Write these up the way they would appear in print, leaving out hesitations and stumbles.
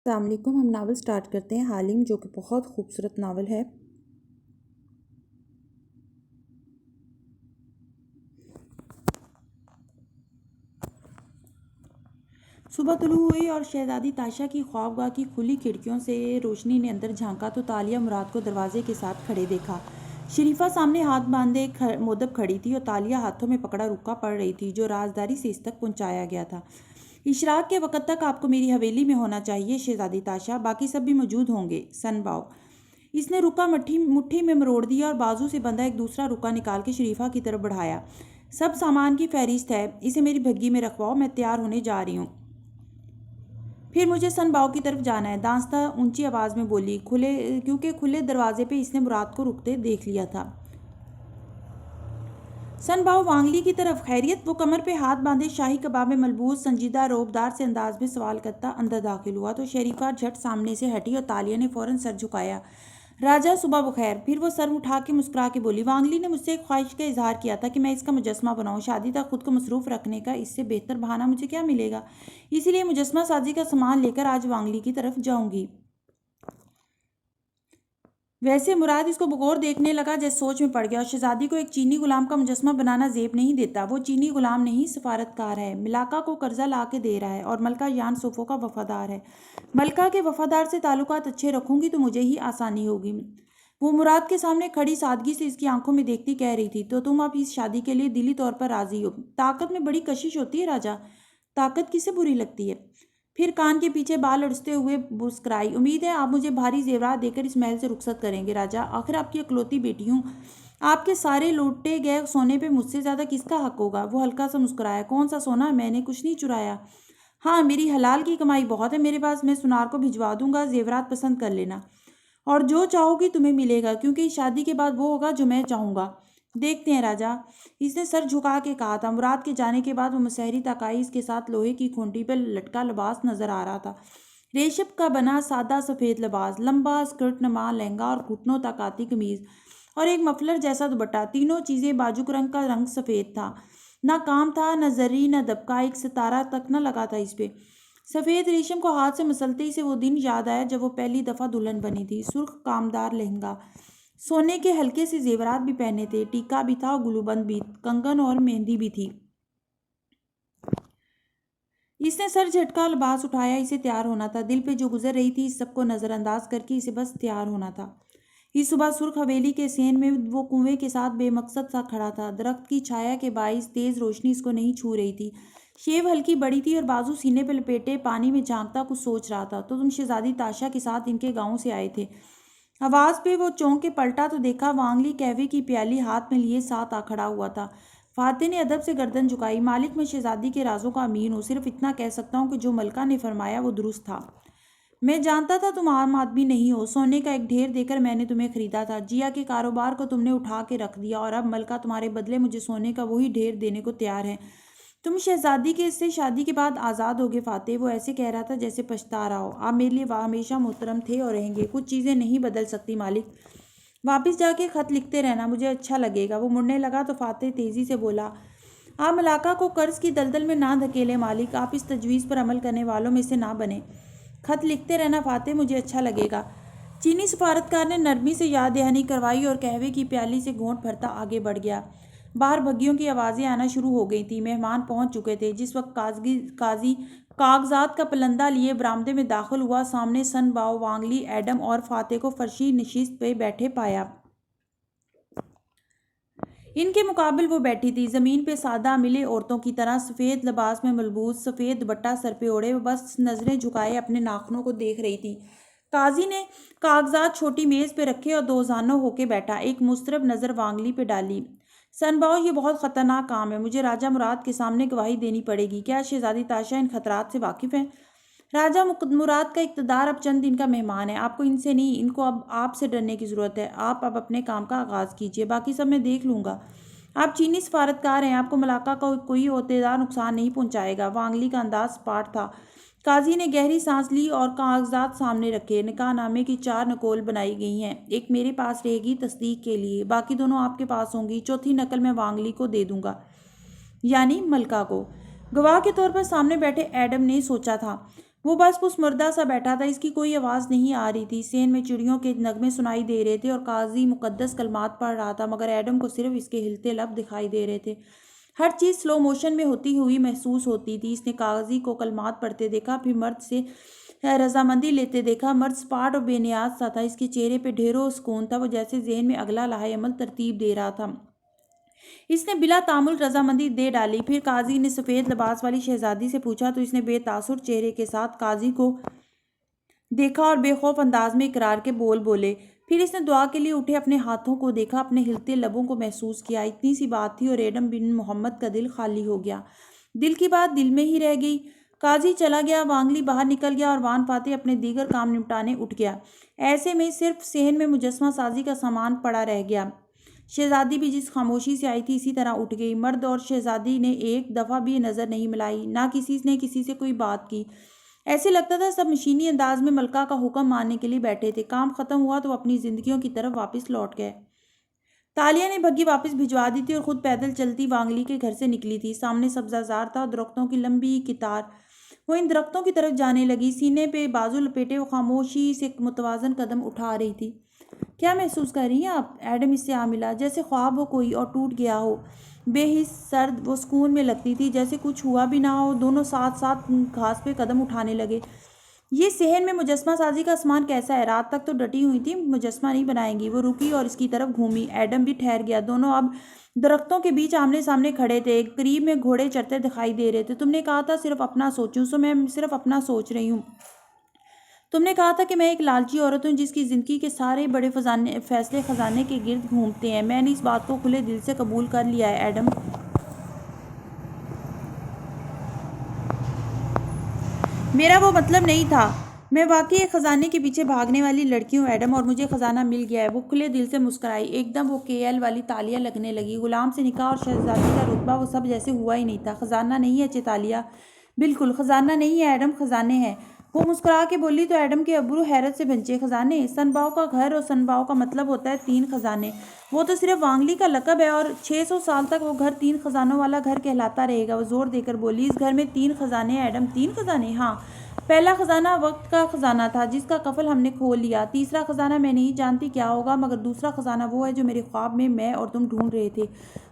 السلام علیکم۔ ہم ناول سٹارٹ کرتے ہیں حالم، جو کہ بہت خوبصورت ناول ہے۔ صبح طلوع ہوئی اور شہزادی تاشا کی خوابگاہ کی کھلی کھڑکیوں سے روشنی نے اندر جھانکا تو تالیہ مراد کو دروازے کے ساتھ کھڑے دیکھا۔ شریفہ سامنے ہاتھ باندھے مودب کھڑی تھی اور تالیہ ہاتھوں میں پکڑا رکا پڑھ رہی تھی، جو رازداری سے اس تک پہنچایا گیا تھا۔ اشراق کے وقت تک آپ کو میری حویلی میں ہونا چاہیے شہزادی تاشا، باقی سب بھی موجود ہوں گے۔ سن باؤ۔ اس نے رکا مٹھی میں مروڑ دیا اور بازو سے بندھا ایک دوسرا رکا نکال کے شریفہ کی طرف بڑھایا۔ سب سامان کی فہرست ہے، اسے میری بھگی میں رکھواؤ، میں تیار ہونے جا رہی ہوں۔ پھر مجھے سن باؤ کی طرف جانا ہے، دانستہ اونچی آواز میں بولی، کیونکہ کھلے دروازے پہ اس نے مراد کو رکتے دیکھ لیا تھا۔ سن باؤ وانگلی کی طرف، خیریت؟ وہ کمر پہ ہاتھ باندھے شاہی کباب میں ملبوس سنجیدہ روبدار سے انداز میں سوال کرتا اندر داخل ہوا تو شریفہ جھٹ سامنے سے ہٹی اور تالیہ نے فوراً سر جھکایا۔ راجہ صبح بخیر۔ پھر وہ سر اٹھا کے مسکرا کے بولی، وانگلی نے مجھ سے ایک خواہش کا اظہار کیا تھا کہ میں اس کا مجسمہ بناؤں۔ شادی تک خود کو مصروف رکھنے کا اس سے بہتر بہانہ مجھے کیا ملے گا؟ اسی لیے مجسمہ سازی کا سامان لے کر آج وانگلی کی طرف جاؤں گی۔ ویسے مراد اس کو بغور دیکھنے لگا جیسے سوچ میں پڑ گیا، اور شہزادی کو ایک چینی غلام کا مجسمہ بنانا زیب نہیں دیتا۔ وہ چینی غلام نہیں، سفارتکار ہے، ملاکہ کو قرضہ لا کے دے رہا ہے اور ملکہ یان سوفو کا وفادار ہے۔ ملکہ کے وفادار سے تعلقات اچھے رکھوں گی تو مجھے ہی آسانی ہوگی۔ وہ مراد کے سامنے کھڑی سادگی سے اس کی آنکھوں میں دیکھتی کہہ رہی تھی، تو تم اب اس شادی کے لیے دلی طور پر راضی ہو؟ طاقت میں بڑی کشش ہوتی ہے راجہ۔ طاقت کسے بری لگتی ہے؟ پھر کان کے پیچھے بال اڑستے ہوئے مسکرائی، امید ہے آپ مجھے بھاری زیورات دے کر اس محل سے رخصت کریں گے راجہ، آخر آپ کی اکلوتی بیٹی ہوں۔ آپ کے سارے لوٹے گئے سونے پہ مجھ سے زیادہ کس کا حق ہوگا؟ وہ ہلکا سا مسکرایا، کون سا سونا؟ میں نے کچھ نہیں چرایا۔ ہاں، میری حلال کی کمائی بہت ہے میرے پاس، میں سنار کو بھجوا دوں گا، زیورات پسند کر لینا، اور جو چاہو گی تمہیں ملے گا، کیونکہ اس شادی کے بعد وہ ہوگا جو میں چاہوں گا۔ دیکھتے ہیں راجہ، اس نے سر جھکا کے کہا تھا۔ مراد کے جانے کے بعد وہ مسحری تاکائز کے ساتھ لوہے کی کھونٹی پر لٹکا لباس نظر آ رہا تھا، ریشم کا بنا سادہ سفید لباس، لمبا اسکرٹ نما لہنگا اور گھٹنوں تک آتی قمیض اور ایک مفلر جیسا دوپٹہ، تینوں چیزیں باجوک رنگ کا، رنگ سفید تھا، نہ کام تھا، نہ زری، نہ دبکا، ایک ستارہ تک نہ لگا تھا اس پہ۔ سفید ریشم کو ہاتھ سے مسلتے ہی سے وہ دن یاد آیا جب وہ پہلی دفعہ دلہن بنی تھی۔ سرخ کامدار لہنگا، سونے کے ہلکے سے زیورات بھی پہنے تھے، ٹیکا بھی تھا اور گلوبند بھی، کنگن اور مہندی بھی تھی۔ اس نے سر جھٹکا، لباس اٹھایا، اسے تیار ہونا تھا، دل پہ جو گزر رہی تھی اس سب کو نظر انداز کر کے اسے بس تیار ہونا تھا۔ اس صبح سرخ حویلی کے سین میں وہ کنویں کے ساتھ بے مقصد سا کھڑا تھا، درخت کی چھایا کے باعث تیز روشنی اس کو نہیں چھو رہی تھی، شیو ہلکی بڑی تھی اور بازو سینے پہ لپیٹے پانی میں جھانکتا کچھ سوچ رہا تھا۔ تو تم شہزادی تاشا کے ساتھ ان کے گاؤں سے آئے تھے؟ آواز پہ وہ چونک کے پلٹا تو دیکھا وانگلی قہوے کی پیالی ہاتھ میں لیے ساتھ آ کھڑا ہوا تھا۔ فاتح نے ادب سے گردن جھکائی، مالک میں شہزادی کے رازوں کا امین ہوں، صرف اتنا کہہ سکتا ہوں کہ جو ملکہ نے فرمایا وہ درست تھا۔ میں جانتا تھا تم عام آدمی نہیں ہو، سونے کا ایک ڈھیر دے کر میں نے تمہیں خریدا تھا، جیا کے کاروبار کو تم نے اٹھا کے رکھ دیا اور اب ملکہ تمہارے بدلے مجھے سونے کا وہی ڈھیر دینے کو تیار ہے۔ تم شہزادی کے سے شادی کے بعد آزاد ہوگے فاتح، وہ ایسے کہہ رہا تھا جیسے پچھتا رہا ہو۔ آپ میرے لیے ہمیشہ محترم تھے اور رہیں گے، کچھ چیزیں نہیں بدل سکتی مالک، واپس جا کے خط لکھتے رہنا، مجھے اچھا لگے گا۔ وہ مڑنے لگا تو فاتح تیزی سے بولا، آپ ملاکہ کو قرض کی دلدل میں نہ دھکیلیں مالک، آپ اس تجویز پر عمل کرنے والوں میں سے نہ بنیں۔ خط لکھتے رہنا فاتح، مجھے اچھا لگے گا۔ چینی سفارتکار نے نرمی سے یاد دہانی کروائی اور قہوے کی پیالی سے گھونٹ بھرتا آگے بڑھ گیا۔ باہر بھگیوں کی آوازیں آنا شروع ہو گئی تھیں، مہمان پہنچ چکے تھے۔ جس وقت قاضی کاغذات کا پلندہ لیے برآمدے میں داخل ہوا، سامنے سن باؤ، وانگلی، ایڈم اور فاتح کو فرشی نشست پہ بیٹھے پایا۔ ان کے مقابل وہ بیٹھی تھی، زمین پہ سادہ ملے عورتوں کی طرح، سفید لباس میں ملبوس، سفید دوپٹہ سر پہ اوڑھے، وہ بس نظریں جھکائے اپنے ناخنوں کو دیکھ رہی تھی۔ قاضی نے کاغذات چھوٹی میز پہ رکھے اور دو زانوں ہو کے بیٹھا، ایک مضطرب نظر وانگلی پہ ڈالی۔ سن باؤ، یہ بہت خطرناک کام ہے، مجھے راجہ مراد کے سامنے گواہی دینی پڑے گی، کیا شہزادی تاشا ان خطرات سے واقف ہیں؟ راجہ مراد کا اقتدار اب چند دن کا مہمان ہے، آپ کو ان سے نہیں، ان کو اب آپ سے ڈرنے کی ضرورت ہے۔ آپ اب اپنے کام کا آغاز کیجیے، باقی سب میں دیکھ لوں گا۔ آپ چینی سفارتکار ہیں، آپ کو ملاکہ کا کوئی عہدیدار نقصان نہیں پہنچائے گا۔ وانگلی کا انداز سپاٹ تھا۔ قاضی نے گہری سانس لی اور کاغذات سامنے رکھے۔ نکاح نامے کی 4 نقول بنائی گئی ہیں، ایک میرے پاس رہے گی تصدیق کے لیے، باقی دونوں آپ کے پاس ہوں گی، چوتھی نقل میں وانگلی کو دے دوں گا، یعنی ملکہ کو۔ گواہ کے طور پر سامنے بیٹھے ایڈم نے سوچا تھا، وہ بس پسمردہ سا بیٹھا تھا، اس کی کوئی آواز نہیں آ رہی تھی۔ سین میں چڑیوں کے نغمے سنائی دے رہے تھے اور قاضی مقدس کلمات پڑھ رہا تھا، مگر ایڈم کو صرف اس کے ہلتے لب دکھائی دے رہے تھے۔ ہر چیز سلو موشن میں ہوتی ہوئی محسوس ہوتی تھی۔ اس نے قاضی کو کلمات پڑھتے دیکھا، پھر مرد سے رضامندی لیتے دیکھا۔ مرد سپاٹ اور بے نیاز سا تھا، اس کے چہرے پہ ڈھیروں سکون تھا، وہ جیسے ذہن میں اگلا لائحہ عمل ترتیب دے رہا تھا۔ اس نے بلا تعامل رضامندی دے ڈالی۔ پھر قاضی نے سفید لباس والی شہزادی سے پوچھا تو اس نے بے تاثر چہرے کے ساتھ قاضی کو دیکھا اور بے خوف انداز میں اقرار کے بول بولے۔ پھر اس نے دعا کے لیے اٹھے اپنے ہاتھوں کو دیکھا، اپنے ہلتے لبوں کو محسوس کیا۔ اتنی سی بات تھی اور ایڈم بن محمد کا دل خالی ہو گیا۔ دل کی بات دل میں ہی رہ گئی۔ قاضی چلا گیا، وانگلی باہر نکل گیا اور وان فاتح اپنے دیگر کام نمٹانے اٹھ گیا۔ ایسے میں صرف صحن میں مجسمہ سازی کا سامان پڑا رہ گیا۔ شہزادی بھی جس خاموشی سے آئی تھی اسی طرح اٹھ گئی۔ مرد اور شہزادی نے ایک دفعہ بھی نظر نہیں ملائی، نہ کسی نے کسی سے کوئی بات کی۔ ایسے لگتا تھا سب مشینی انداز میں ملکہ کا حکم ماننے کے لیے بیٹھے تھے۔ کام ختم ہوا تو وہ اپنی زندگیوں کی طرف واپس لوٹ گئے۔ تالیہ نے بھگی واپس بھجوا دی تھی اور خود پیدل چلتی وانگلی کے گھر سے نکلی تھی۔ سامنے سبزہ زار تھا اور درختوں کی لمبی قطار۔ وہ ان درختوں کی طرف جانے لگی، سینے پہ بازو لپیٹے وہ خاموشی سے متوازن قدم اٹھا رہی تھی۔ کیا محسوس کر رہی ہیں آپ؟ ایڈم اس سے آ ملا، جیسے خواب ہو کوئی اور ٹوٹ گیا ہو۔ بے حس سرد وہ سکون میں لگتی تھی، جیسے کچھ ہوا بھی نہ ہو۔ دونوں ساتھ ساتھ گھاس پہ قدم اٹھانے لگے۔ یہ صحن میں مجسمہ سازی کا سامان کیسا ہے؟ رات تک تو ڈٹی ہوئی تھی، مجسمہ نہیں بنائیں گی۔ وہ رکی اور اس کی طرف گھومی۔ ایڈم بھی ٹھہر گیا۔ دونوں اب درختوں کے بیچ آمنے سامنے کھڑے تھے، قریب میں گھوڑے چرتے دکھائی دے رہے تھے۔ تم نے کہا تھا صرف اپنا سوچوں، سو میں صرف اپنا سوچ رہی ہوں۔ تم نے کہا تھا کہ میں ایک لالچی عورت ہوں جس کی زندگی کے سارے بڑے فیصلے خزانے کے گرد گھومتے ہیں۔ میں نے اس بات کو کھلے دل سے قبول کر لیا ہے ایڈم۔ میرا وہ مطلب نہیں تھا۔ میں واقعی ایک خزانے کے پیچھے بھاگنے والی لڑکی ہوں ایڈم، اور مجھے خزانہ مل گیا ہے۔ وہ کھلے دل سے مسکرائی۔ ایک دم وہ KL والی تالیہ لگنے لگی۔ غلام سے نکاح اور شہزادی کا رتبہ وہ سب جیسے ہوا ہی نہیں تھا۔ خزانہ نہیں ہے چیتالیہ، بالکل خزانہ نہیں ہے ایڈم، خزانے ہیں۔ وہ مسکرا کے بولی تو ایڈم کے ابرو حیرت سے بھنچے۔ خزانے؟ سنباؤ کا گھر، اور سنباؤ کا مطلب ہوتا ہے 3 خزانے۔ وہ تو صرف وانگلی کا لقب ہے، اور 600 سال تک وہ گھر 3 خزانوں والا گھر کہلاتا رہے گا۔ وہ زور دے کر بولی، اس گھر میں 3 خزانے ہیں ایڈم۔ 3 خزانے؟ ہاں۔ پہلا خزانہ وقت کا خزانہ تھا جس کا قفل ہم نے کھول لیا۔ تیسرا خزانہ میں نہیں جانتی کیا ہوگا، مگر دوسرا خزانہ وہ ہے جو میرے خواب میں اور تم ڈھونڈ رہے تھے۔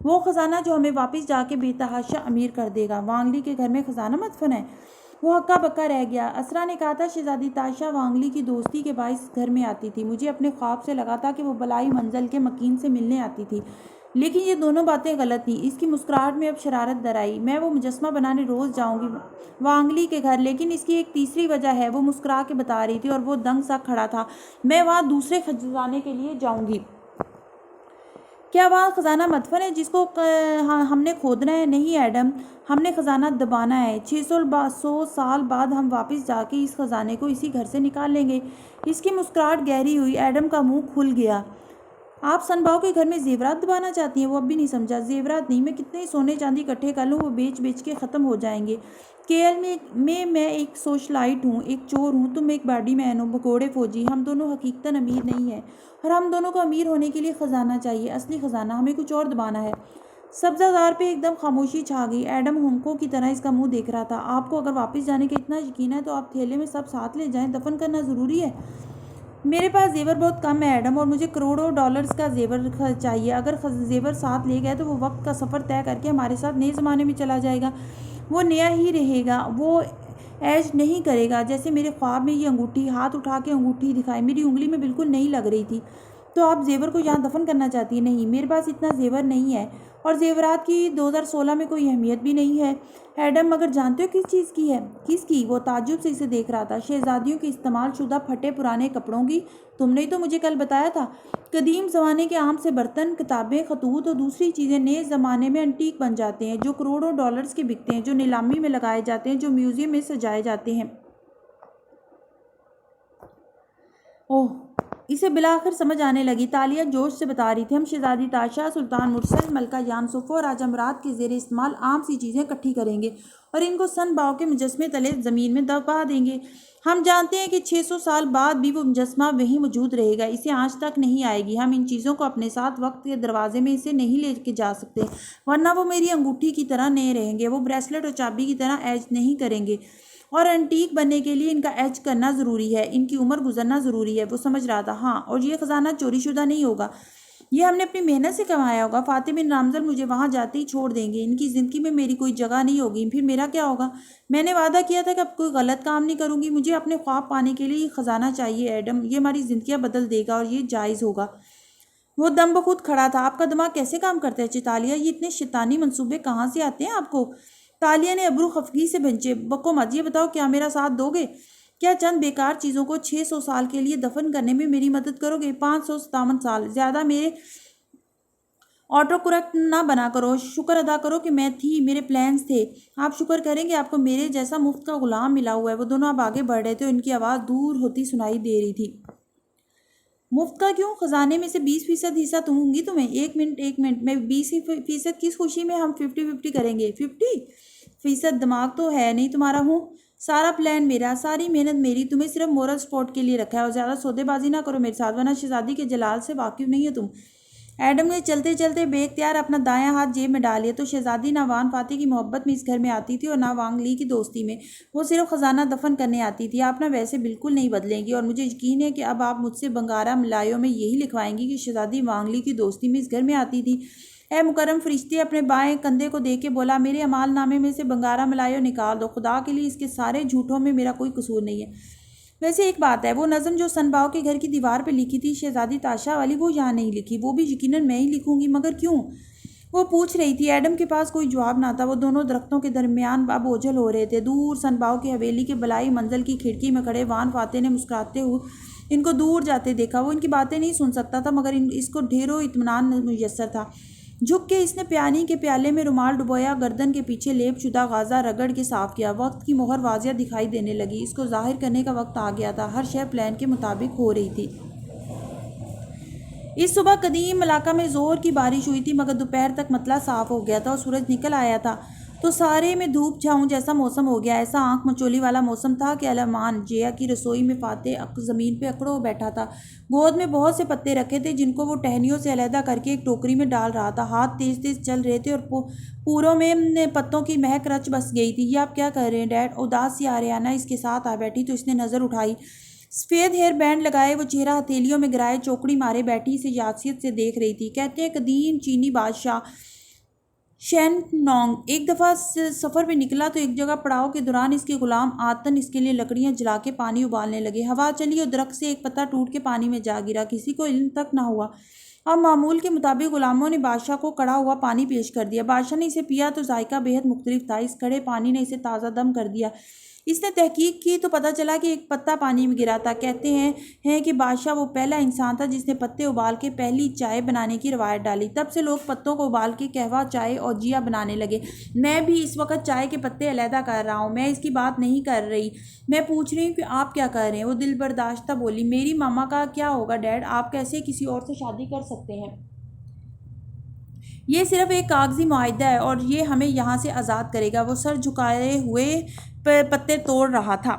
وہ خزانہ جو ہمیں واپس جا کے بے تحاشا امیر کر دے گا۔ وانگلی کے گھر میں خزانہ مدفن ہے؟ وہ ہکا بکا رہ گیا۔ اسرا نے کہا تھا شہزادی تاشا وانگلی کی دوستی کے باعث گھر میں آتی تھی۔ مجھے اپنے خواب سے لگا تھا کہ وہ بلائی منزل کے مکین سے ملنے آتی تھی، لیکن یہ دونوں باتیں غلط تھیں۔ اس کی مسکراہٹ میں اب شرارت در آئی۔ میں وہ مجسمہ بنانے روز جاؤں گی وانگلی کے گھر، لیکن اس کی ایک تیسری وجہ ہے۔ وہ مسکرا کے بتا رہی تھی اور وہ دنگ سا کھڑا تھا۔ میں وہاں دوسرے خزانے کے لیے جاؤں گی۔ کیا وہاں خزانہ مدفن ہے جس کو ہم نے کھودنا ہے؟ نہیں ایڈم، ہم نے خزانہ دبانا ہے۔ 600 سال بعد ہم واپس جا کے اس خزانے کو اسی گھر سے نکال لیں گے۔ اس کی مسکراہٹ گہری ہوئی۔ ایڈم کا منہ کھل گیا۔ آپ سنباؤ کے گھر میں زیورات دبانا چاہتی ہیں؟ وہ اب بھی نہیں سمجھا۔ زیورات نہیں، میں کتنے ہی سونے چاندی اکٹھے کر لوں، وہ بیچ بیچ کے ختم ہو جائیں گے۔ KL میں ایک سوشلائٹ ہوں، ایک چور ہوں، تم ایک باڈی مین ہو، بھگوڑے فوجی۔ ہم دونوں حقیقتاً امیر نہیں ہیں، اور ہم دونوں کو امیر ہونے کے لیے خزانہ چاہیے، اصلی خزانہ۔ ہمیں کچھ اور دبانا ہے۔ سبزہ زار پہ ایک دم خاموشی چھا گئی۔ ایڈم ہونکوں کی طرح اس کا منہ دیکھ رہا تھا۔ آپ کو اگر واپس جانے کا اتنا یقین ہے تو آپ تھیلے میں سب ساتھ لے جائیں، دفن کرنا ضروری ہے؟ میرے پاس زیور بہت کم ہے ایڈم، اور مجھے کروڑوں ڈالرز کا زیور چاہیے۔ اگر زیور ساتھ لے گئے تو وہ وقت کا سفر طے کر کے ہمارے ساتھ نئے زمانے میں چلا جائے گا۔ وہ نیا ہی رہے گا، وہ عیش نہیں کرے گا۔ جیسے میرے خواب میں یہ انگوٹھی، ہاتھ اٹھا کے انگوٹھی دکھائی، میری انگلی میں بالکل نہیں لگ رہی تھی۔ تو آپ زیور کو یہاں دفن کرنا چاہتی ہیں؟ نہیں، میرے پاس اتنا زیور نہیں ہے، اور زیورات کی 2016 میں کوئی اہمیت بھی نہیں ہے ایڈم۔ مگر جانتے ہو کس چیز کی ہے؟ کس کی؟ وہ تعجب سے اسے دیکھ رہا تھا۔ شہزادیوں کے استعمال شدہ پھٹے پرانے کپڑوں کی۔ تم نے تو مجھے کل بتایا تھا۔ قدیم زمانے کے عام سے برتن، کتابیں، خطوط اور دوسری چیزیں نئے زمانے میں انٹیک بن جاتے ہیں، جو کروڑوں ڈالرز کے بکتے ہیں، جو نیلامی میں لگائے جاتے ہیں، جو میوزیم میں سجائے جاتے ہیں۔ اوہ، اسے بالآخر سمجھ آنے لگی۔ تالیہ جوش سے بتا رہی تھی، ہم شہزادی تاشا، سلطان مرسل، ملکہ یانسوفو اور راجہ مراد کے زیر استعمال عام سی چیزیں اکٹھی کریں گے اور ان کو سن باؤ کے مجسمے تلے زمین میں دبا دیں گے۔ ہم جانتے ہیں کہ 600 سال بعد بھی وہ مجسمہ وہیں موجود رہے گا، اسے آنچ تک نہیں آئے گی۔ ہم ان چیزوں کو اپنے ساتھ وقت کے دروازے میں اسے نہیں لے کے جا سکتے، ورنہ وہ میری انگوٹھی کی طرح نئے رہیں گے، وہ بریسلٹ اور چابی کی طرح ایج نہیں کریں گے۔ اور انٹیک بننے کے لیے ان کا ایج کرنا ضروری ہے، ان کی عمر گزرنا ضروری ہے۔ وہ سمجھ رہا تھا، ہاں، اور یہ خزانہ چوری شدہ نہیں ہوگا، یہ ہم نے اپنی محنت سے کمایا ہوگا۔ فاتح بن رامزل مجھے وہاں جاتے ہی چھوڑ دیں گے، ان کی زندگی میں میری کوئی جگہ نہیں ہوگی، پھر میرا کیا ہوگا؟ میں نے وعدہ کیا تھا کہ اب کوئی غلط کام نہیں کروں گی، مجھے اپنے خواب پانے کے لیے یہ خزانہ چاہیے ایڈم، یہ ہماری زندگیاں بدل دے گا اور یہ جائز ہوگا۔ وہ دم بخود کھڑا تھا۔ آپ کا دماغ کیسے کام کرتا ہے چیتالیہ؟ یہ اتنے شیطانی منصوبے کہاں سے آتے ہیں آپ کو؟ تالیہ نے ابرو خفگی سے بھنچے۔ بکو مت، یہ بتاؤ کیا میرا ساتھ دو گے؟ کیا چند بیکار چیزوں کو 600 سال کے لیے دفن کرنے میں میری مدد کرو گے؟ 557 سال زیادہ میرے آٹو کریکٹ نہ بنا کرو، شکر ادا کرو کہ میں تھی، میرے پلانز تھے۔ آپ شکر کریں کہ آپ کو میرے جیسا مفت کا غلام ملا ہوا ہے۔ وہ دونوں اب آگے بڑھ رہے تھے اور ان کی آواز دور ہوتی سنائی دے رہی تھی۔ مفت کا کیوں؟ خزانے میں سے 20% حصہ دوں گی تمہیں۔ ایک منٹ، میں 20% کس خوشی میں؟ ہم 50-50 کریں گے۔ 50%؟ دماغ تو ہے نہیں تمہارا؟ ہوں، سارا پلان میرا، ساری محنت میری، تمہیں صرف مورل سپورٹ کے لیے رکھا ہے، اور زیادہ سودے بازی نہ کرو میرے ساتھ ورنہ شہزادی کے جلال سے واقف نہیں ہو تم۔ ایڈم نے چلتے چلتے بے اختیار اپنا دایاں ہاتھ جیب میں ڈال لیا۔ تو شہزادی نہ وان فاتح کی محبت میں اس گھر میں آتی تھی اور نہ وانگ لی کی دوستی میں، وہ صرف خزانہ دفن کرنے آتی تھی۔ آپ نہ ویسے بالکل نہیں بدلیں گی، اور مجھے یقین ہے کہ اب آپ مجھ سے بنگارا ملایوں میں یہی لکھوائیں گی کہ شہزادی وانگ لی کی دوستی میں اس گھر میں آتی تھی۔ اے مکرم فرشتے! اپنے بائیں کندھے کو دیکھ کے بولا، میرے اعمال نامے میں سے بنگارا ملایوں نکال دو، خدا کے لیے اس کے سارے جھوٹوں میں میرا کوئی قصور نہیں ہے۔ ویسے ایک بات ہے، وہ نظم جو سن باؤ کے گھر کی دیوار پہ لکھی تھی شہزادی تاشا والی، وہ یہاں نہیں لکھی، وہ بھی یقیناً میں ہی لکھوں گی، مگر کیوں؟ وہ پوچھ رہی تھی۔ ایڈم کے پاس کوئی جواب نہ تھا۔ وہ دونوں درختوں کے درمیان اب اوجھل ہو رہے تھے۔ دور سن باؤ کی حویلی کے بلائی منزل کی کھڑکی میں کھڑے وان فاتح نے مسکراتے ہوئے ان کو دور جاتے دیکھا۔ وہ ان کی باتیں نہیں سن سکتا تھا، مگر اس کو ڈھیروں اطمینان میسر تھا۔ جھک کے اس نے پیانی کے پیالے میں رومال ڈبویا، گردن کے پیچھے لیپ شدہ غازہ رگڑ کے صاف کیا۔ وقت کی مہر واضح دکھائی دینے لگی، اس کو ظاہر کرنے کا وقت آ گیا تھا۔ ہر شے پلان کے مطابق ہو رہی تھی۔ اس صبح قدیم علاقہ میں زور کی بارش ہوئی تھی، مگر دوپہر تک مطلع صاف ہو گیا تھا اور سورج نکل آیا تھا، تو سارے میں دھوپ چھاؤں جیسا موسم ہو گیا۔ ایسا آنکھ مچولی والا موسم تھا کہ المان جیا کی رسوئی میں فاتح زمین پہ اکڑو بیٹھا تھا۔ گود میں بہت سے پتے رکھے تھے جن کو وہ ٹہنیوں سے علیحدہ کر کے ایک ٹوکری میں ڈال رہا تھا۔ ہاتھ تیز تیز چل رہے تھے اور پوروں میں پتوں کی مہک رچ بس گئی تھی۔ یہ آپ کیا کر رہے ہیں ڈیڈ؟ اداس سی آریانہ اس کے ساتھ آ بیٹھی تو اس نے نظر اٹھائی۔ سفید ہیئر بینڈ لگائے وہ چہرہ ہتھیلیوں میں گرائے چوکڑی مارے بیٹھی اسے یاسیت سے دیکھ رہی تھی۔ کہتے ہیں قدیم چینی بادشاہ شین نونگ ایک دفعہ سفر پہ نکلا تو ایک جگہ پڑاؤ کے دوران اس کے غلام آتن اس کے لیے لکڑیاں جلا کے پانی ابالنے لگے۔ ہوا چلی اور درخت سے ایک پتا ٹوٹ کے پانی میں جا گرا، کسی کو علم تک نہ ہوا۔ اب معمول کے مطابق غلاموں نے بادشاہ کو کڑا ہوا پانی پیش کر دیا۔ بادشاہ نے اسے پیا تو ذائقہ بےحد مختلف تھا۔ اس کڑے پانی نے اسے تازہ دم کر دیا۔ اس نے تحقیق کی تو پتہ چلا کہ ایک پتا پانی میں گرا تھا۔ کہتے ہیں کہ بادشاہ وہ پہلا انسان تھا جس نے پتے ابال کے پہلی چائے بنانے کی روایت ڈالی۔ تب سے لوگ پتوں کو ابال کے قہوہ، چائے اور جیا بنانے لگے۔ میں بھی اس وقت چائے کے پتے علیحدہ کر رہا ہوں۔ میں اس کی بات نہیں کر رہی، میں پوچھ رہی ہوں کہ آپ کیا کر رہے ہیں؟ وہ دل برداشتہ بولی، میری ماما کا کیا ہوگا ڈیڈ؟ آپ کیسے کسی اور سے شادی کر سکتے ہیں؟ یہ صرف ایک کاغذی معاہدہ ہے اور یہ ہمیں یہاں سے آزاد کرے گا۔ وہ سر جھکائے ہوئے پتے توڑ رہا تھا۔